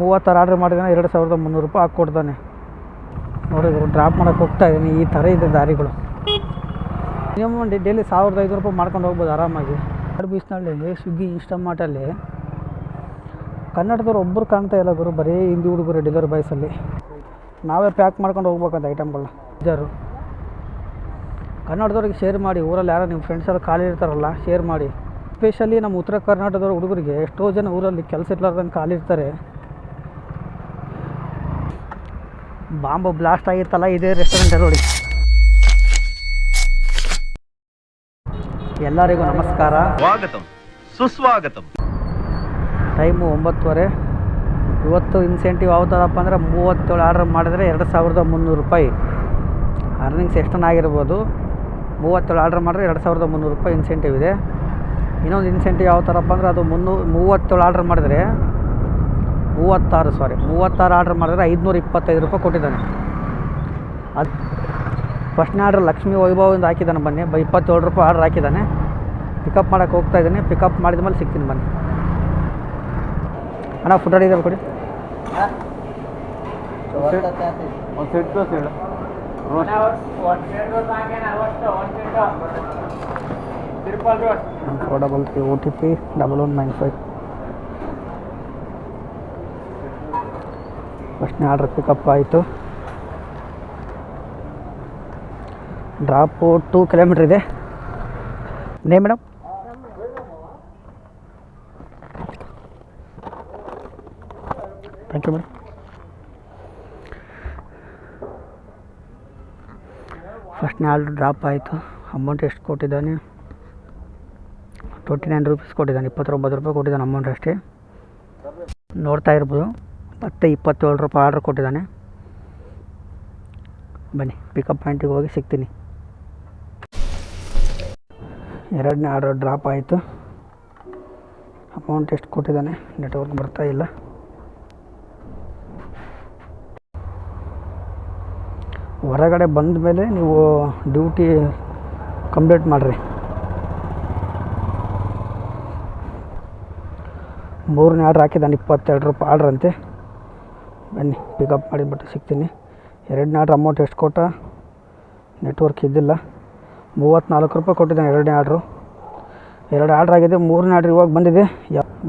36 order ಮಾಡಿದಾನೆ, 2300 ರೂಪಾಯಿ ಹಾಕ್ಕೊಡ್ತಾನೆ. ನೋಡಿ ಡ್ರಾಪ್ ಮಾಡೋಕ್ಕೆ ಹೋಗ್ತಾ ಇದ್ದೀನಿ. ಈ ಥರ ಇದೆ ದಾರಿಗಳು. ಮಿನಿಮಮ್ ಡೈಲಿ 1500 ರೂಪಾಯಿ ಮಾಡ್ಕೊಂಡು ಹೋಗ್ಬೋದು ಆರಾಮಾಗಿ. ಬೀಚ್ನಲ್ಲಿ ಸ್ವಿಗ್ಗಿ ಇನ್ಸ್ಟಾಮಾರ್ಟಲ್ಲಿ ಕನ್ನಡದವ್ರು ಒಬ್ಬರು ಕಾಣ್ತಾ ಇಲ್ಲ ಗುರು, ಬರೀ ಹಿಂದಿ ಹುಡುಗರು ಡೆಲಿವರಿ ಬಾಯ್ಸಲ್ಲಿ. ನಾವೇ ಪ್ಯಾಕ್ ಮಾಡ್ಕೊಂಡು ಹೋಗ್ಬೇಕಂತ ಐಟಮ್ಗಳನ್ನ. ಬೇಜಾರು. ಕನ್ನಡದವ್ರಿಗೆ ಶೇರ್ ಮಾಡಿ, ಊರಲ್ಲಿ ಯಾರೋ ನಿಮ್ಮ ಫ್ರೆಂಡ್ಸೆಲ್ಲ ಖಾಲಿ ಇರ್ತಾರಲ್ಲ ಶೇರ್ ಮಾಡಿ. ಎಸ್ಪೆಷಲಿ ನಮ್ಮ ಉತ್ತರ ಕರ್ನಾಟಕದವ್ರ ಹುಡುಗರಿಗೆ ಎಷ್ಟೋ ಜನ ಊರಲ್ಲಿ ಕೆಲಸ ಇರ್ಲಾರ್ದಂಗೆ ಖಾಲಿ ಇರ್ತಾರೆ. ಬಾಂಬು ಬ್ಲಾಸ್ಟ್ ಆಗಿತ್ತಲ್ಲ ಇದೇ ರೆಸ್ಟೋರೆಂಟ್ ನೋಡಿ. ಎಲ್ಲರಿಗೂ ನಮಸ್ಕಾರ, ಸ್ವಾಗತಂ ಸುಸ್ವಾಗತಂ. ಟೈಮು 9:30. ಇವತ್ತು ಇನ್ಸೆಂಟಿವ್ ಯಾವ ಥರಪ್ಪ ಅಂದರೆ 37 ಆರ್ಡ್ರ್ ಮಾಡಿದ್ರೆ 2300 ರೂಪಾಯಿ ಅರ್ನಿಂಗ್ಸ್ ಎಷ್ಟನ್ನಾಗಿರ್ಬೋದು. 37 ಆರ್ಡ್ರ್ ಮಾಡಿದ್ರೆ 2300 ರೂಪಾಯಿ ಇನ್ಸೆಂಟಿವ್ ಇದೆ. ಇನ್ನೊಂದು ಇನ್ಸೆಂಟಿವ್ ಯಾವ ಥರಪ್ಪ ಅಂದರೆ ಅದು 37 ಆರ್ಡ್ರ್ ಮಾಡಿದ್ರೆ 36 ಆರ್ಡ್ರ್ ಮಾಡಿದ್ರೆ 525 ರೂಪಾಯಿ ಕೊಟ್ಟಿದ್ದಾನೆ. ಅದು ಫಸ್ಟ್ನೇ ಆರ್ಡ್ರ್ ಲಕ್ಷ್ಮೀ ವೈಭವಿಂದ ಹಾಕಿದ್ದಾನೆ. ಬನ್ನಿ 27 ರೂಪಾಯಿ ಆರ್ಡ್ರ್ ಹಾಕಿದ್ದಾನೆ. ಪಿಕಪ್ ಮಾಡೋಕ್ಕೆ ಹೋಗ್ತಾಯಿದ್ದೀನಿ. ಪಿಕಪ್ ಮಾಡಿದ ಮೇಲೆ ಸಿಗ್ತೀನಿ ಬನ್ನಿ. ಅಣ್ಣ ಫುಡ್ ರೆಡಿ ಇದೆ ಕೊಡಿ. $433 OTP 1195. ಫಸ್ಟ್ನೇ ಆರ್ಡ್ರ್ ಪಿಕಪ್ ಆಯಿತು. ಡ್ರಾಪು 2 ಕಿಲೋಮೀಟ್ರ್ ಇದೆ. Madam thank you madam. ಫಸ್ಟ್ನೇ ಆರ್ಡ್ರ್ ಡ್ರಾಪ್ ಆಯಿತು. ಅಮೌಂಟ್ ಎಷ್ಟು ಕೊಟ್ಟಿದ್ದಾನೆ? 29 ರೂಪೀಸ್ ಕೊಟ್ಟಿದ್ದಾನೆ. 29 ರೂಪಾಯಿ ಕೊಟ್ಟಿದ್ದಾನೆ ಅಮೌಂಟ್ ಅಷ್ಟೇ. ನೋಡ್ತಾ ಇರ್ಬೋದು. ಮತ್ತೆ 27 ರೂಪಾಯಿ ಆರ್ಡ್ರ್ ಕೊಟ್ಟಿದ್ದಾನೆ. ಬನ್ನಿ ಪಿಕಪ್ ಪಾಯಿಂಟಿಗೆ ಹೋಗಿ ಸಿಗ್ತೀನಿ. ಎರಡನೇ ಆರ್ಡ್ರ್ ಡ್ರಾಪ್ ಆಯಿತು. ಅಮೌಂಟ್ ಎಷ್ಟು ಕೊಟ್ಟಿದ್ದಾನೆ? ನೆಟ್ವರ್ಕ್ ಬರ್ತಾ ಇಲ್ಲ. ಹೊರಗಡೆ ಬಂದ ಮೇಲೆ ನೀವು ಡ್ಯೂಟಿ ಕಂಪ್ಲೀಟ್ ಮಾಡಿರಿ. 3ನೇ ಆರ್ಡ್ರ್ ಹಾಕಿದ್ದಾನೆ. 22 ರೂಪಾಯಿ ಆರ್ಡ್ರ್ ಅಂತೆ. ಬನ್ನಿ ಪಿಕಪ್ ಮಾಡಿಬಿಟ್ಟು ಸಿಗ್ತೀನಿ. 2ನೇ ಆರ್ಡ್ರ್ ಅಮೌಂಟ್ ಎಷ್ಟು ಕೊಟ್ಟ? ನೆಟ್ವರ್ಕ್ ಇದ್ದಿಲ್ಲ. 34 ರೂಪಾಯಿ ಕೊಟ್ಟಿದ್ದಾನೆ 2ನೇ ಆರ್ಡ್ರು. 2 ಆರ್ಡ್ರ್ ಆಗಿದೆ. 3ನೇ ಆರ್ಡ್ರ್ ಇವಾಗ ಬಂದಿದೆ.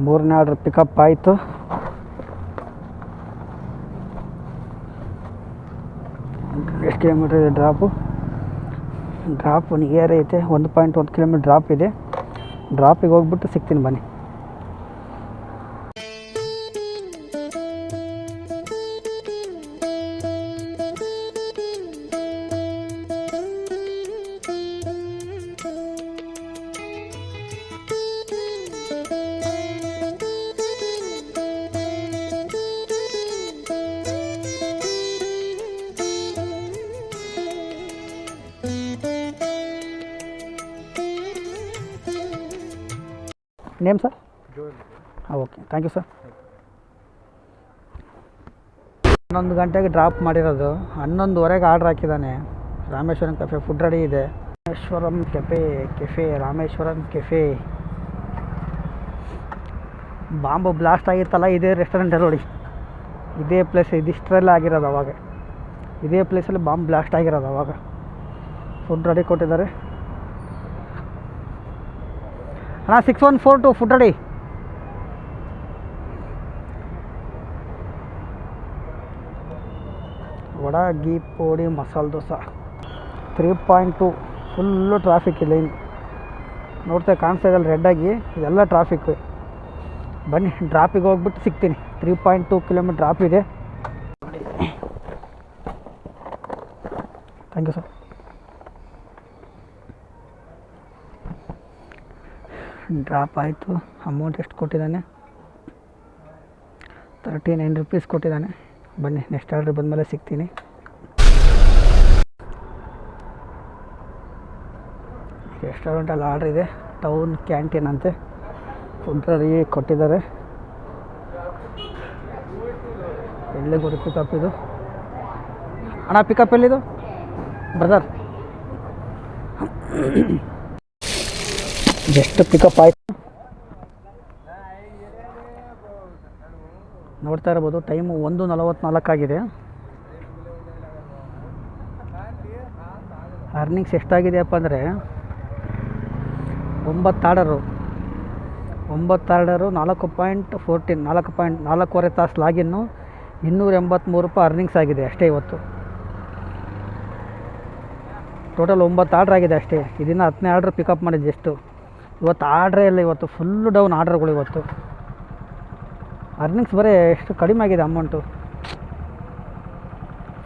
3ನೇ ಆರ್ಡ್ರ್ ಪಿಕಪ್ ಆಯಿತು. ಎಷ್ಟು ಕಿಲೋಮೀಟ್ರ್ ಇದೆ ಡ್ರಾಪು? ಡ್ರಾಪ್ ನಿಯರ್ ಐತೆ. 1.1 ಕಿಲೋಮೀಟ್ರ್ ಡ್ರಾಪ್ ಇದೆ. ಡ್ರಾಪಿಗೆ ಹೋಗ್ಬಿಟ್ಟು ಸಿಗ್ತೀನಿ ಬನ್ನಿ. Name sir? ಹಾಂ ಓಕೆ, ಥ್ಯಾಂಕ್ ಯು ಸರ್. 11 ಗಂಟೆಗೆ ಡ್ರಾಪ್ ಮಾಡಿರೋದು. 11:15 ಆರ್ಡ್ರ್ ಹಾಕಿದ್ದಾನೆ. ರಾಮೇಶ್ವರಂ ಕೆಫೆ ಫುಡ್ ರೆಡಿ ಇದೆ. ರಾಮೇಶ್ವರಂ ಕೆಫೆ ಬಾಂಬು ಬ್ಲಾಸ್ಟ್ ಆಗಿತ್ತಲ್ಲ ಇದೇ ರೆಸ್ಟೋರೆಂಟಲ್ಲಿ ನೋಡಿ. ಇದೇ ಪ್ಲೇಸ್ ಇದಿಷ್ಟರಲ್ಲೇ ಆಗಿರೋದು ಅವಾಗ. ಇದೇ ಪ್ಲೇಸಲ್ಲಿ ಬಾಂಬ್ ಬ್ಲಾಸ್ಟ್ ಆಗಿರೋದು ಅವಾಗ. ಫುಡ್ ರೆಡಿ ಕೊಟ್ಟಿದ್ದಾರೆ. ಅಣ್ಣ 6142 ಫುಡ್ ರೆಡಿ. ವಡಾ ಗೀ ಪೋಡಿ ಮಸಾಲೆ ದೋಸೆ 3.2. ಫುಲ್ಲು ಟ್ರಾಫಿಕ್ ಇದೆ. ನೋಡ್ತಾ ಕಾಣಿಸ್ತಾ ಇದೆಲ್ಲ ರೆಡ್ಡಾಗಿ, ಇದೆಲ್ಲ ಟ್ರಾಫಿಕ್. ಬನ್ನಿ ಡ್ರಾಪಿಗೆ ಹೋಗ್ಬಿಟ್ಟು ಸಿಗ್ತೀನಿ. 3.2 ಕಿಲೋಮೀಟ್ರ್ ಡ್ರಾಪ್ ಇದೆ. Thank you sir. ಡ್ರಾಪ್ ಆಯಿತು. ಅಮೌಂಟ್ ಎಷ್ಟು ಕೊಟ್ಟಿದ್ದಾನೆ? 39 ರೂಪೀಸ್ ಕೊಟ್ಟಿದ್ದಾನೆ. ಬನ್ನಿ ನೆಕ್ಸ್ಟ್ ಆರ್ಡ್ರ್ ಬಂದಮೇಲೆ ಸಿಗ್ತೀನಿ. ರೆಸ್ಟೋರೆಂಟಲ್ಲಿ ಆರ್ಡ್ರ್ ಇದೆ. ಟೌನ್ ಕ್ಯಾಂಟೀನ್ ಅಂತೆ. ಫುಡ್ ರೆಡಿ ಕೊಟ್ಟಿದ್ದಾರೆ. ಎಲ್ಲಿ ಗುರು ಪಿಕಪ್ ಇದು? ಅಣ್ಣ ಪಿಕಪ್ ಎಲ್ಲಿದು ಬ್ರದರ್? ಜಸ್ಟ್ ಪಿಕಪ್ ಆಯಿತು. ನೋಡ್ತಾ ಇರ್ಬೋದು ಟೈಮು 1:44 ಆಗಿದೆ. ಅರ್ನಿಂಗ್ಸ್ ಎಷ್ಟಾಗಿದೆಯಪ್ಪ ಅಂದರೆ 9 ಆರ್ಡರು 4.14 4.4 ತಾಸು ಲಾಗಿನ್ನು ₹283 ಅರ್ನಿಂಗ್ಸ್ ಆಗಿದೆ ಅಷ್ಟೇ ಇವತ್ತು. ಟೋಟಲ್ 9 ಆರ್ಡ್ರ್ ಆಗಿದೆ ಅಷ್ಟೇ. ಇದನ್ನು 10ನೇ ಆರ್ಡ್ರ್ ಪಿಕಪ್ ಮಾಡಿದ್ದು ಜಸ್ಟು. ಇವತ್ತು ಆರ್ಡ್ರೇ ಇಲ್ಲ, ಇವತ್ತು ಫುಲ್ಲು ಡೌನ್ ಆರ್ಡ್ರ್ಗಳು. ಇವತ್ತು ಅರ್ನಿಂಗ್ಸ್ ಬರೀ ಎಷ್ಟು ಕಡಿಮೆ ಆಗಿದೆ ಅಮೌಂಟು.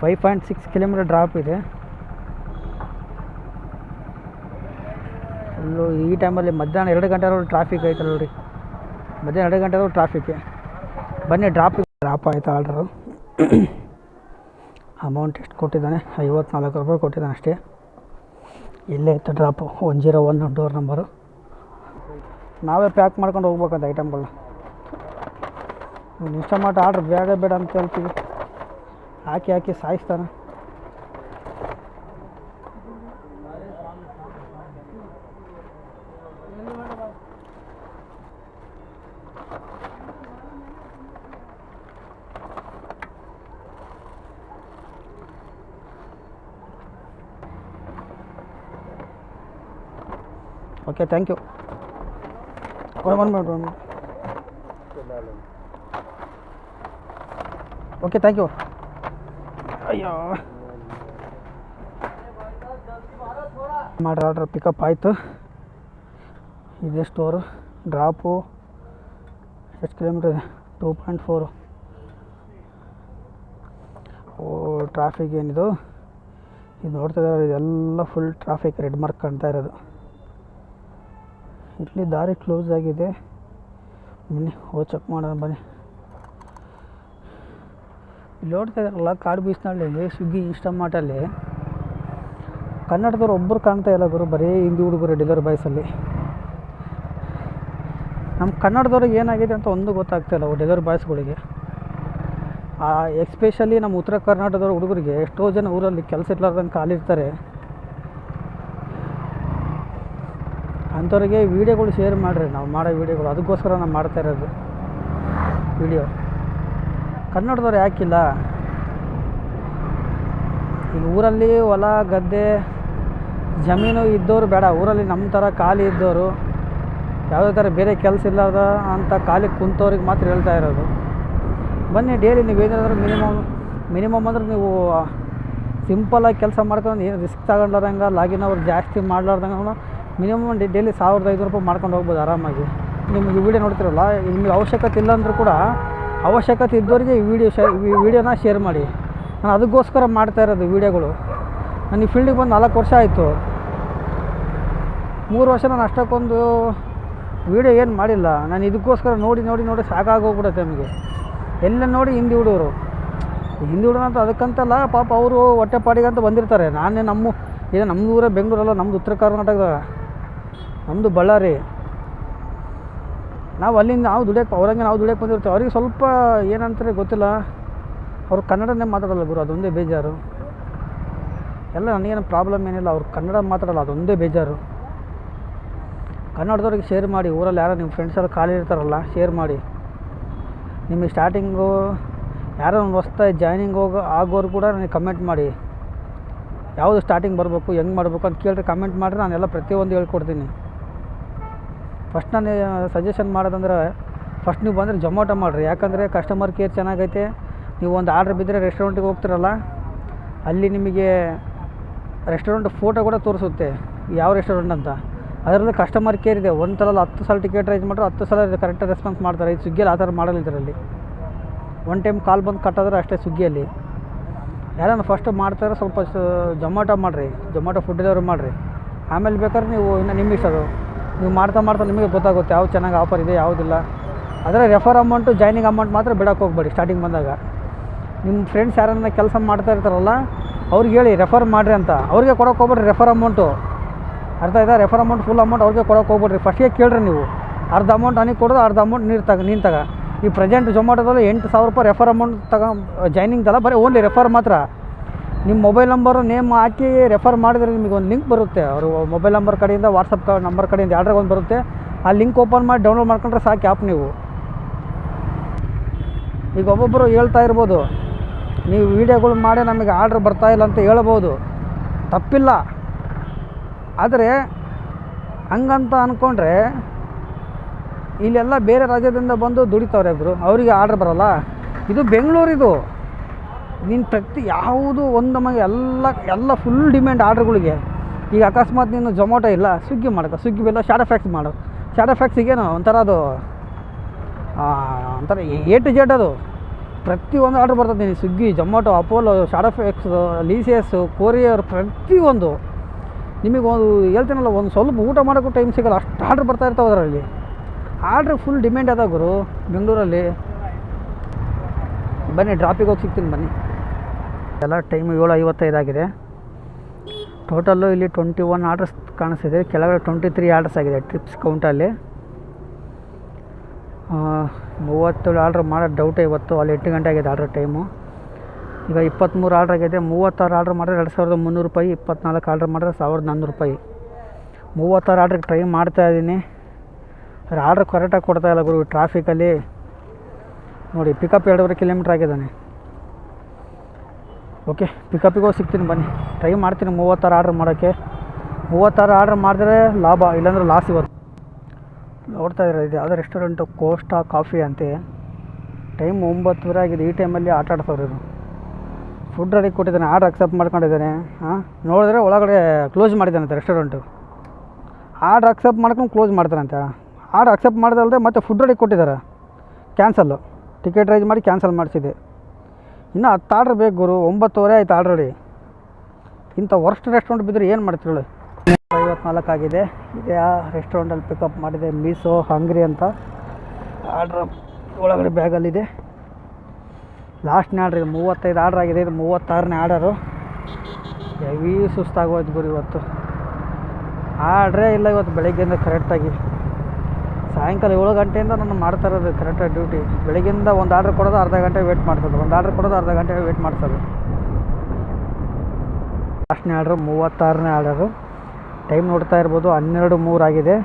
5.6 ಕಿಲೋಮೀಟರ್ ಡ್ರಾಪ್ ಇದೆ. ಫುಲ್ಲು ಈ ಟೈಮಲ್ಲಿ ಮಧ್ಯಾಹ್ನ 2 ಗಂಟೆವರೆಗೂ ಟ್ರಾಫಿಕ್ ಐತಲ್ಲ ನೋಡಿ. ಮಧ್ಯಾಹ್ನ 2 ಗಂಟೆವರೆಗೂ ಟ್ರಾಫಿಕ್ಕೆ. ಬನ್ನಿ ಡ್ರಾಪ್ ಆಯಿತು ಆರ್ಡ್ರು. ಅಮೌಂಟ್ ಎಷ್ಟು ಕೊಟ್ಟಿದ್ದಾನೆ? ₹54 ಕೊಟ್ಟಿದ್ದಾನೆ ಅಷ್ಟೇ. ಇಲ್ಲೇ ಇತ್ತು ಡ್ರಾಪು 101 ಡೋರ್ ನಂಬರು. ನಾವೇ ಪ್ಯಾಕ್ ಮಾಡ್ಕೊಂಡು ಹೋಗ್ಬೇಕಂತ ಐಟಮ್ಗಳನ್ನ. ಇನ್ಸ್ಟಾಮಾರ್ಟ್ ಆರ್ಡ್ರ್ ಬೇಡ ಅಂತ ಹೇಳ್ತೀವಿ, ಹಾಕಿ ಸಾಯಿಸ್ತಾನೆ. Okay, thank you. One minute. Okay, thank you. ಅಯ್ಯೋ, ಮಾಡಿ ಆರ್ಡ್ರ್ ಪಿಕಪ್ ಆಯಿತು. ಇದೇ ಸ್ಟೋರು. ಡ್ರಾಪು ಎಷ್ಟು ಕಿಲೋಮೀಟ್ರ್ ಇದೆ? 2.4. ಟ್ರಾಫಿಕ್ ಏನಿದು ಇದು ನೋಡ್ತಾ ಇದ್ದಾರೆ, ಇದೆಲ್ಲ ಫುಲ್ ಟ್ರಾಫಿಕ್ ರೆಡ್ ಮಾರ್ಕ್ ಕಾಣ್ತಾ ಇರೋದು. ಇಲ್ಲಿ ದಾರಿ ಕ್ಲೋಸ್ ಆಗಿದೆ. ಬನ್ನಿ ಚೆಕ್ ಮಾಡೋಣ ಬನ್ನಿ. ಇಲ್ಲಿ ನೋಡ್ತಾ ಇದ್ದಾರಲ್ಲ ಕಾಡು ಬೀಚ್ನಳ್ಳಿಯಲ್ಲಿ ಸ್ವಿಗ್ಗಿ ಇನ್ಸ್ಟಾಮಾರ್ಟಲ್ಲಿ ಕನ್ನಡದವ್ರು ಒಬ್ಬರು ಕಾಣ್ತಾ ಇಲ್ಲ ಗುರು, ಬರೀ ಹಿಂದಿ ಹುಡುಗರು ಡೆಲಿವರಿ ಬಾಯ್ಸಲ್ಲಿ. ನಮ್ಮ ಕನ್ನಡದವ್ರಿಗೆ ಏನಾಗಿದೆ ಅಂತ ಒಂದು ಗೊತ್ತಾಗ್ತಾಯಿಲ್ಲ ಡೆಲಿವರಿ ಬಾಯ್ಸ್ಗಳಿಗೆ. ಎಸ್ಪೆಷಲಿ ನಮ್ಮ ಉತ್ತರ ಕರ್ನಾಟಕದವ್ರ ಹುಡುಗರಿಗೆ ಎಷ್ಟೋ ಜನ ಊರಲ್ಲಿ ಕೆಲಸ ಇರ್ಲಾರ್ದಂಗೆ ಕಾಲಿರ್ತಾರೆ. ಅಂಥವ್ರಿಗೆ ವೀಡಿಯೋಗಳು ಶೇರ್ ಮಾಡಿರಿ, ನಾವು ಮಾಡೋ ವೀಡಿಯೋಗಳು. ಅದಕ್ಕೋಸ್ಕರ ನಾವು ಮಾಡ್ತಾ ಇರೋದು ವೀಡಿಯೋ. ಕನ್ನಡದವ್ರು ಯಾಕಿಲ್ಲ? ಈಗ ಊರಲ್ಲಿ ಹೊಲ ಗದ್ದೆ ಜಮೀನು ಇದ್ದವರು ಬೇಡ, ಊರಲ್ಲಿ ನಮ್ಮ ಥರ ಖಾಲಿ ಇದ್ದವರು, ಯಾವುದೇ ಥರ ಬೇರೆ ಕೆಲಸ ಇಲ್ಲದ ಅಂತ ಖಾಲಿ ಕುಂತವ್ರಿಗೆ ಮಾತ್ರ ಹೇಳ್ತಾ ಇರೋದು. ಬನ್ನಿ ಡೈಲಿ ನೀವು ಏನಾದರೂ ಮಿನಿಮಮ್ ಅಂದ್ರೆ ನೀವು ಸಿಂಪಲಾಗಿ ಕೆಲಸ ಮಾಡ್ಕೊಂಡು ಏನು ರಿಸ್ಕ್ ತಗೊಂಡ್ಲಾರ್ದಂಗೆ ಲಾಗಿನ್ ಅವ್ರು ಜಾಸ್ತಿ ಮಾಡ್ಲಾರ್ದಂಗೆ ಮಿನಿಮಮ್ ಡೈಲಿ ₹1,500 ಮಾಡ್ಕೊಂಡು ಹೋಗ್ಬೋದು ಆರಾಮಾಗಿ. ನಿಮಗೆ ವೀಡಿಯೋ ನೋಡ್ತಿರಲ್ಲ, ನಿಮಗೆ ಅವಶ್ಯಕತೆ ಇಲ್ಲ ಅಂದರೂ ಕೂಡ ಅವಶ್ಯಕತೆ ಇದ್ದವರಿಗೆ ಈ ವಿಡಿಯೋನ ಶೇರ್ ಮಾಡಿ. ನಾನು ಅದಕ್ಕೋಸ್ಕರ ಮಾಡ್ತಾ ಇರೋದು ವೀಡಿಯೋಗಳು. ನಾನು ಈ ಫೀಲ್ಡಿಗೆ ಬಂದು 4 ವರ್ಷ ಆಯಿತು. 3 ವರ್ಷ ನಾನು ಅಷ್ಟಕ್ಕೊಂದು ವೀಡಿಯೋ ಏನು ಮಾಡಿಲ್ಲ. ನಾನು ಇದಕ್ಕೋಸ್ಕರ ನೋಡಿ ಸಾಕಾಗೋಗ್ಬಿಡುತ್ತೆ ನಮಗೆ. ಎಲ್ಲ ನೋಡಿ ಹಿಂದಿ ಹುಡುಗರು ಅಂತ ಅದಕ್ಕಂತಲ್ಲ, ಪಾಪ ಅವರು ಹೊಟ್ಟೆಪಾಡಿಗಂತ ಬಂದಿರ್ತಾರೆ. ನಾನೇ ನಮ್ಮ ಊರೇ ಬೆಂಗಳೂರಲ್ಲ, ನಮ್ಮದು ಉತ್ತರ ಕರ್ನಾಟಕದಾಗ, ನಮ್ಮದು ಬಳ್ಳಾರಿ. ನಾವು ಅಲ್ಲಿಂದ ನಾವು ದುಡಿಯೋಕ್ಕೆ ಬಂದಿರ್ತೀವಿ. ಅವ್ರಿಗೆ ಸ್ವಲ್ಪ ಏನಂತಾರೆ ಗೊತ್ತಿಲ್ಲ, ಅವ್ರು ಕನ್ನಡನೇ ಮಾತಾಡಲ್ಲ ಗುರು, ಅದೊಂದೇ ಬೇಜಾರು. ಎಲ್ಲ ನನಗೇನು ಪ್ರಾಬ್ಲಮ್ ಏನಿಲ್ಲ, ಅವ್ರು ಕನ್ನಡ ಮಾತಾಡಲ್ಲ, ಅದೊಂದೇ ಬೇಜಾರು. ಕನ್ನಡದವ್ರಿಗೆ ಶೇರ್ ಮಾಡಿ. ಊರಲ್ಲಿ ಯಾರೋ ನಿಮ್ಮ ಫ್ರೆಂಡ್ಸೆಲ್ಲ ಖಾಲಿ ಇರ್ತಾರಲ್ಲ, ಶೇರ್ ಮಾಡಿ. ನಿಮಗೆ ಸ್ಟಾರ್ಟಿಂಗು ಯಾರೋ ಒಂದು ಹೊಸ್ದಾಗಿ ಜಾಯ್ನಿಂಗ್ ಆಗೋರು ಕೂಡ ನನಗೆ ಕಮೆಂಟ್ ಮಾಡಿ, ಯಾವುದು ಸ್ಟಾರ್ಟಿಂಗ್ ಬರಬೇಕು, ಹೆಂಗೆ ಮಾಡಬೇಕು ಅಂತ ಕೇಳಿದ್ರೆ ಕಮೆಂಟ್ ಮಾಡಿದ್ರೆ ನಾನೆಲ್ಲ ಪ್ರತಿಯೊಂದು ಹೇಳ್ಕೊಡ್ತೀನಿ. ಫಸ್ಟ್ ನಾನು ಸಜೆಷನ್ ಮಾಡೋದಂದ್ರೆ, ಫಸ್ಟ್ ನೀವು ಬಂದರೆ ಜೊಮ್ಯಾಟೊ ಮಾಡಿರಿ. ಯಾಕಂದರೆ ಕಸ್ಟಮರ್ ಕೇರ್ ಚೆನ್ನಾಗೈತೆ. ನೀವು ಒಂದು ಆರ್ಡ್ರ್ ಬಿದ್ದರೆ ರೆಸ್ಟೋರೆಂಟಿಗೆ ಹೋಗ್ತಿರಲ್ಲ, ಅಲ್ಲಿ ನಿಮಗೆ ರೆಸ್ಟೋರೆಂಟ್ ಫೋಟೋ ಕೂಡ ತೋರಿಸುತ್ತೆ ಯಾವ ರೆಸ್ಟೋರೆಂಟ್ ಅಂತ. ಅದರಲ್ಲಿ ಕಸ್ಟಮರ್ ಕೇರ್ ಇದೆ. ಒಂದು ಸಲ 10 ಸಲ ಟಿಕೆಟ್ ರೈಸ್ ಮಾಡಿದ್ರೆ 10 ಸಲ ಕರೆಕ್ಟಾಗಿ ರೆಸ್ಪಾನ್ಸ್ ಮಾಡ್ತಾರೆ. ಈ ಸ್ವಿಗ್ಗಿಯಲ್ಲಿ ಆ ಥರ ಮಾಡಲ್ಲ. ಇದರಲ್ಲಿ ಒನ್ ಟೈಮ್ ಕಾಲ್ ಬಂದು ಕಟ್ಟಿದ್ರೆ ಅಷ್ಟೇ. ಸ್ವಿಗ್ಗಿಯಲ್ಲಿ ಯಾರನ್ನ ಫಸ್ಟ್ ಮಾಡ್ತಾರೆ, ಸ್ವಲ್ಪ ಜೊಮ್ಯಾಟೊ ಮಾಡಿರಿ, ಜೊಮ್ಯಾಟೊ ಫುಡ್ ಡೆಲಿವರಿ ಮಾಡಿರಿ. ಆಮೇಲೆ ಬೇಕಾದ್ರೆ ನೀವು ಇನ್ನು ನಿಮ್ಮ ಇಷ್ಟ ಅದು. ನೀವು ಮಾಡ್ತಾ ನಿಮಗೆ ಗೊತ್ತಾಗುತ್ತೆ ಯಾವ್ದು ಚೆನ್ನಾಗಿ ಆಫರ್ ಇದೆ ಯಾವುದಿಲ್ಲ. ಆದರೆ ರೆಫರ್ ಅಮೌಂಟು ಜಾಯ್ನಿಂಗ್ ಅಮೌಂಟ್ ಮಾತ್ರ ಬಿಡೋಕ್ಕೆ ಹೋಗ್ಬೇಡಿ. ಸ್ಟಾರ್ಟಿಂಗ್ ಬಂದಾಗ ನಿಮ್ಮ ಫ್ರೆಂಡ್ಸ್ ಯಾರನ್ನ ಕೆಲಸ ಮಾಡ್ತಾ ಇರ್ತಾರಲ್ಲ ಅವ್ರಿಗೆ ಹೇಳಿ ರೆಫರ್ ಮಾಡಿರಿ ಅಂತ. ಅವ್ರಿಗೆ ಕೊಡೋಕೆ ಹೋಗ್ಬೇಡ್ರಿ ರೆಫರ್ ಅಮೌಂಟು. ಅರ್ಥ ಆಯ್ತಾ? ರೆಫರ್ ಅಮೌಂಟ್ ಫುಲ್ ಅಮೌಂಟ್ ಅವ್ರಿಗೆ ಕೊಡೋಕೆ ಹೋಗ್ಬೇಡ್ರಿ. ಫಸ್ಟಿಗೆ ಕೇಳ್ರಿ ನೀವು. ಅರ್ಧ ಅಮೌಂಟ್ ನನಗೆ ಕೊಡೋದು, ಅರ್ಧ ಅಮೌಂಟ್ ನೀನು ತಗ. ಈ ಪ್ರೆಸೆಂಟ್ ಜೊಮ್ಯಾಟೊದಲ್ಲಿ ₹8,000 ರೆಫರ್ ಅಮೌಂಟ್ ಜಾಯ್ನಿಂಗ್ದಲ್ಲ, ಬರೀ ಓನ್ಲಿ ರೆಫರ್ ಮಾತ್ರ. ನಿಮ್ಮ ಮೊಬೈಲ್ ನಂಬರು ನೇಮ್ ಹಾಕಿ ರೆಫರ್ ಮಾಡಿದರೆ ನಿಮಗೆ ಒಂದು ಲಿಂಕ್ ಬರುತ್ತೆ. ಅವರು ಮೊಬೈಲ್ ನಂಬರ್ ಕಡೆಯಿಂದ, ವಾಟ್ಸಪ್ ನಂಬರ್ ಕಡೆಯಿಂದ ಯಾವ್ದ್ರಾಗ ಒಂದು ಬರುತ್ತೆ. ಆ ಲಿಂಕ್ ಓಪನ್ ಮಾಡಿ ಡೌನ್ಲೋಡ್ ಮಾಡ್ಕೊಂಡ್ರೆ ಸಾಕು ಆ್ಯಪ್ ನೀವು. ಈಗ ಒಬ್ಬೊಬ್ಬರು ಹೇಳ್ತಾ ಇರ್ಬೋದು, ನೀವು ವೀಡಿಯೋಗಳು ಮಾಡಿ ನಮಗೆ ಆರ್ಡ್ರ್ ಬರ್ತಾಯಿಲ್ಲ ಅಂತ ಹೇಳ್ಬೋದು, ತಪ್ಪಿಲ್ಲ. ಆದರೆ ಹಂಗಂತ ಅಂದ್ಕೊಂಡ್ರೆ ಇಲ್ಲೆಲ್ಲ ಬೇರೆ ರಾಜ್ಯದಿಂದ ಬಂದು ದುಡಿತವ್ರೆ ಇಬ್ಬರು, ಅವರಿಗೆ ಆರ್ಡ್ರ್ ಬರೋಲ್ಲ. ಇದು ಬೆಂಗಳೂರಿದು. ನೀನು ಪ್ರತಿ ಯಾವುದು ಒಂದು ನಮಗೆ ಎಲ್ಲ ಫುಲ್ ಡಿಮ್ಯಾಂಡ್ ಆರ್ಡ್ರ್ಗಳಿಗೆ. ಈಗ ಅಕಸ್ಮಾತ್ ನೀನು ಜೊಮೊಟೊ ಇಲ್ಲ, ಸ್ವಿಗ್ಗಿ ಮಾಡ್ಕೊ, ಸ್ವಿಗ್ಗಿ ಬೆಲ್ಲ ಶಾಡೋ ಫ್ಯಾಕ್ಸ್ ಮಾಡು. ಶಾಡೋ ಫ್ಯಾಕ್ಸಿಗೇನು ಒಂಥರ ಅದು ಒಂಥರ A to Z ಅದು. ಪ್ರತಿಯೊಂದು ಆರ್ಡ್ರ್ ಬರ್ತದೆ. ನೀನು Swiggy, Zomato, Apollo, shadow fax, ಲೀಸಿಯಸ್ಸು, courier, ಪ್ರತಿಯೊಂದು ನಿಮಗೆ ಒಂದು ಹೇಳ್ತೀನಲ್ಲ, ಒಂದು ಸ್ವಲ್ಪ ಊಟ ಮಾಡೋಕ್ಕೂ ಟೈಮ್ ಸಿಗೋಲ್ಲ, ಅಷ್ಟು ಆರ್ಡ್ರ್ ಬರ್ತಾ ಇರ್ತಾವೆ ಅದರಲ್ಲಿ. ಆರ್ಡ್ರ್ ಫುಲ್ ಡಿಮ್ಯಾಂಡ್ ಅದ ಗುರು ಬೆಂಗಳೂರಲ್ಲಿ. ಬನ್ನಿ ಡ್ರಾಪಿಗೆ ಹೋಗಿ ಸಿಗ್ತೀನಿ ಬನ್ನಿ. ಎಲ್ಲ ಟೈಮು 7:55 ಆಗಿದೆ. ಟೋಟಲ್ಲು ಇಲ್ಲಿ 21 ಆರ್ಡರ್ಸ್ ಕಾಣಿಸ್ತಿದೆ, ಕೆಳಗಡೆ 23 ಆರ್ಡರ್ಸ್ ಆಗಿದೆ ಟ್ರಿಪ್ಸ್ ಕೌಂಟಲ್ಲಿ. 37 ಆರ್ಡ್ರ್ ಮಾಡೋದು ಡೌಟೇ ಇವತ್ತು. ಅಲ್ಲಿ 8 ಗಂಟೆ ಆಗಿದೆ ಆರ್ಡ್ರ್ ಟೈಮು. ಈಗ 23 ಆರ್ಡ್ರ್ ಆಗಿದೆ. 36 ಆರ್ಡ್ರ್ ಮಾಡಿದ್ರೆ 2300 ರೂಪಾಯಿ, 24 ಆರ್ಡ್ರ್ ಮಾಡಿದ್ರೆ 1400 ರೂಪಾಯಿ. 36 ಆರ್ಡ್ರಿಗೆ ಟ್ರೈ ಮಾಡ್ತಾಯಿದ್ದೀನಿ. ಆದರೆ ಆರ್ಡ್ರ್ ಕರೆಕ್ಟಾಗಿ ಕೊಡ್ತಾಯಿಲ್ಲ ಗುರು ಟ್ರಾಫಿಕಲ್ಲಿ. ನೋಡಿ ಪಿಕಪ್ 2.5 ಕಿಲೋಮೀಟ್ರ್ ಆಗಿದ್ದಾನೆ. ಓಕೆ, ಪಿಕಪ್ಪಿಗೆ ಹೋಗಿ ಸಿಗ್ತೀನಿ ಬನ್ನಿ. ಟ್ರೈ ಮಾಡ್ತೀನಿ 36 ಆರ್ಡ್ರ್ ಮಾಡೋಕ್ಕೆ. 36 ಆರ್ಡ್ರ್ ಮಾಡಿದ್ರೆ ಲಾಭ, ಇಲ್ಲಾಂದ್ರೆ ಲಾಸ್ ಇವತ್ತು. ನೋಡ್ತಾ ಇದ್ದಾರೆ, ಇದು ಯಾವುದೋ ರೆಸ್ಟೋರೆಂಟು, ಕೋಸ್ಟಾ ಕಾಫಿ ಅಂತೆ. ಟೈಮ್ 9:30 ಆಗಿದೆ. ಈ ಟೈಮಲ್ಲಿ ಆಟ ಆಡ್ತವ್ರು ಇದು. ಫುಡ್ ರೆಡಿ ಕೊಟ್ಟಿದ್ದಾನೆ, ಆರ್ಡ್ರ್ ಅಕ್ಸೆಪ್ಟ್ ಮಾಡ್ಕೊಂಡಿದ್ದಾನೆ. ನೋಡಿದ್ರೆ ಒಳಗಡೆ ಕ್ಲೋಸ್ ಮಾಡಿದ್ದಾನಂತೆ ರೆಸ್ಟೋರೆಂಟು. ಆರ್ಡ್ರ್ ಅಕ್ಸೆಪ್ಟ್ ಮಾಡ್ಕೊಂಡು ಕ್ಲೋಸ್ ಮಾಡ್ತಾರಂತೆ. ಆರ್ಡ್ರ್ ಅಕ್ಸೆಪ್ಟ್ ಮಾಡಿದಲ್ಲದೆ ಮತ್ತೆ ಫುಡ್ ರೆಡಿ ಕೊಟ್ಟಿದ್ದಾರೆ, ಕ್ಯಾನ್ಸಲ್ಲು. ಟಿಕೆಟ್ ರೈಸ್ ಮಾಡಿ ಕ್ಯಾನ್ಸಲ್ ಮಾಡಿಸಿದೆ. ಇನ್ನೂ 10 ಆರ್ಡ್ರ್ ಬೇಕು ಗುರು. 9:30 ಆಯ್ತು ಆಲ್ರೆಡಿ. ಇಂಥ ವರ್ಸ್ಟ್ ರೆಸ್ಟೋರೆಂಟ್ ಬಿದ್ದರೆ ಏನು ಮಾಡ್ತಿರೋಳು. 54 ಆಗಿದೆ. ಇದೇ ಆ ರೆಸ್ಟೋರೆಂಟಲ್ಲಿ ಪಿಕಪ್ ಮಾಡಿದೆ, ಮೀಸೋ ಹಂಗ್ರಿ ಅಂತ. ಆರ್ಡ್ರ್ ಒಳಗಡೆ ಬ್ಯಾಗಲ್ಲಿದೆ. ಲಾಸ್ಟ್ನೇ ಆರ್ಡ್ರ್ ಇದು. 35 ಆರ್ಡ್ರ್ ಆಗಿದೆ, ಇದು 36ನೇ ಆರ್ಡರು. ಹೆವಿ ಸುಸ್ತಾಗೋಯ್ತು ಗುರು ಇವತ್ತು. ಆರ್ಡ್ರೇ ಇಲ್ಲ ಇವತ್ತು ಬೆಳಗ್ಗೆಯಿಂದ ಕರೆಕ್ಟಾಗಿ. ಸಾಯಂಕಾಲ 7 ಗಂಟೆಯಿಂದ ನಾನು ಮಾಡ್ತಾ ಇರೋದು ಕರೆಕ್ಟಾಗಿ ಡ್ಯೂಟಿ. ಬೆಳಗ್ಗೆಯಿಂದ ಒಂದು ಆರ್ಡ್ರ್ ಕೊಡೋದು, ಅರ್ಧ ಗಂಟೆ ವೇಟ್ ಮಾಡಿಸೋದು, ಒಂದು ಆರ್ಡ್ರ್ ಕೊಡೋದು, ಅರ್ಧ ಗಂಟೆ ವೇಟ್ ಮಾಡಿಸೋದು. ಲಾಸ್ಟ್ನೇ ಆರ್ಡ್ರು 36ನೇ ಆರ್ಡರು. ಟೈಮ್ ನೋಡ್ತಾ ಇರ್ಬೋದು, 12:03 ಆಗಿದೆ.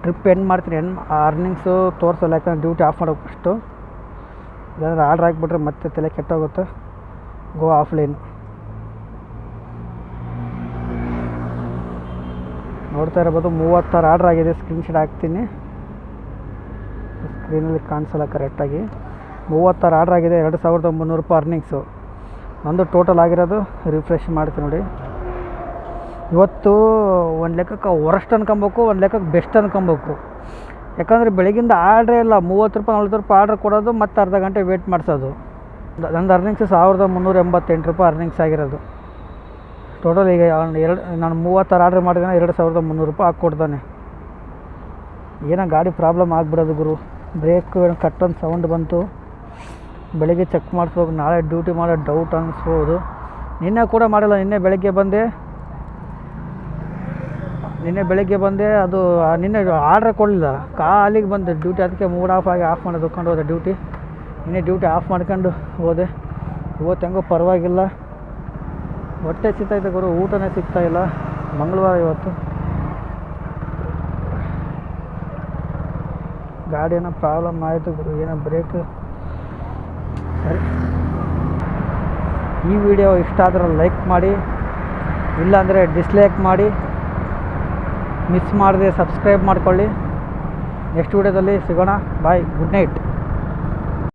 ಟ್ರಿಪ್ ಎಂಡ್ ಮಾಡ್ತೀನಿ. ಅರ್ನಿಂಗ್ಸು ತೋರಿಸಲ್ಲ, ಯಾಕಂದ್ರೆ ಡ್ಯೂಟಿ ಆಫ್ ಮಾಡೋಕೆ ಫಸ್ಟು. ಇಲ್ಲಾಂದ್ರೆ ಆರ್ಡ್ರ್ ಹಾಕ್ಬಿಟ್ರೆ ಮತ್ತೆ ತಲೆ ಕೆಟ್ಟೋಗುತ್ತೆ. ಗೋ ಆಫ್ಲೈನ್. ನೋಡ್ತಾ ಇರ್ಬೋದು 36 ಆರ್ಡ್ರ್ ಆಗಿದೆ. ಸ್ಕ್ರೀನ್ಶಾಟ್ ಹಾಕ್ತೀನಿ, ಸ್ಕ್ರೀನಲ್ಲಿ ಕಾಣಿಸಲ್ಲ ಕರೆಕ್ಟಾಗಿ. 36 ಆರ್ಡ್ರ್ ಆಗಿದೆ, 2300 ರೂಪಾಯಿ ಅರ್ನಿಂಗ್ಸು. ನಂದು ಟೋಟಲ್ ಆಗಿರೋದು ರಿಫ್ರೆಶ್ ಮಾಡ್ತೀನಿ ನೋಡಿ. ಇವತ್ತು ಒಂದು ಲೆಕ್ಕಕ್ಕೆ ವರ್ಸ್ಟ್ ಅನ್ಕೊಬೇಕು, ಒಂದು ಲೆಕ್ಕಕ್ಕೆ ಬೆಸ್ಟ್ ಅನ್ಕೊಬೇಕು. ಯಾಕಂದರೆ ಬೆಳಗಿಂದ ಆರ್ಡ್ರೇ ಇಲ್ಲ. 30 ರೂಪಾಯಿ 40 ರೂಪಾಯಿ ಆರ್ಡ್ರ್ ಕೊಡೋದು, ಮತ್ತು ಅರ್ಧ ಗಂಟೆ ವೇಟ್ ಮಾಡಿಸೋದು. ನಂದು ಅರ್ನಿಂಗ್ಸು 1388 ರೂಪಾಯಿ ಅರ್ನಿಂಗ್ಸ್ ಆಗಿರೋದು ಟೋಟಲ್. ಈಗ ನಾನು 36 ಆರ್ಡ್ರ್ ಮಾಡಿದ್ದಾನೆ, 2300 ರೂಪಾಯಿ ಹಾಕ್ಕೊಡ್ತಾನೆ. ಏನೋ ಗಾಡಿ ಪ್ರಾಬ್ಲಮ್ ಆಗಿಬಿಡೋದು ಗುರು. ಬ್ರೇಕ್ ಕಟ್ಟೊಂದು ಸೌಂಡ್ ಬಂತು. ಬೆಳಗ್ಗೆ ಚೆಕ್ ಮಾಡಿಸ್ಬೇಕು, ನಾಳೆ ಡ್ಯೂಟಿ ಮಾಡೋ ಡೌಟ್ ಅನ್ನಿಸ್ಬೋದು. ನಿನ್ನೆ ಕೂಡ ಮಾಡಿಲ್ಲ. ನಿನ್ನೆ ಬೆಳಗ್ಗೆ ಬಂದೆ ಅದು ನಿನ್ನೆ ಆರ್ಡ್ರ್ ಕೊಡಲಿಲ್ಲ, ಕಾಲಿಗೆ ಬಂದೆ ಡ್ಯೂಟಿ. ಅದಕ್ಕೆ ಮೂಡ್ ಆಫ್ ಆಗಿ ಆಫ್ ಮಾಡಿ ದುಕ್ಕೊಂಡು ಹೋದೆ ಡ್ಯೂಟಿ. ನಿನ್ನೆ ಡ್ಯೂಟಿ ಆಫ್ ಮಾಡ್ಕೊಂಡು ಹೋದೆ. ಇವತ್ತು ಹೆಂಗೋ ಪರವಾಗಿಲ್ಲ. ಹೊಟ್ಟೆ ಸಿಗ್ತಾಯಿದೆ ಗುರು, ಊಟನೇ ಸಿಗ್ತಾಯಿಲ್ಲ. ಮಂಗಳವಾರ ಇವತ್ತು. ಗಾಡಿ ಏನೋ ಪ್ರಾಬ್ಲಮ್ ಆಯಿತು ಗುರು, ಏನೋ ಬ್ರೇಕ್. ಸರಿ, ಈ ವಿಡಿಯೋ ಇಷ್ಟ ಆದರೆ ಲೈಕ್ ಮಾಡಿ, ಇಲ್ಲಾಂದರೆ ಡಿಸ್ಲೈಕ್ ಮಾಡಿ. ಮಿಸ್ ಮಾಡದೆ ಸಬ್ಸ್ಕ್ರೈಬ್ ಮಾಡ್ಕೊಳ್ಳಿ. ನೆಕ್ಸ್ಟ್ ವಿಡಿಯೋದಲ್ಲಿ ಸಿಗೋಣ. ಬಾಯ್, ಗುಡ್ ನೈಟ್.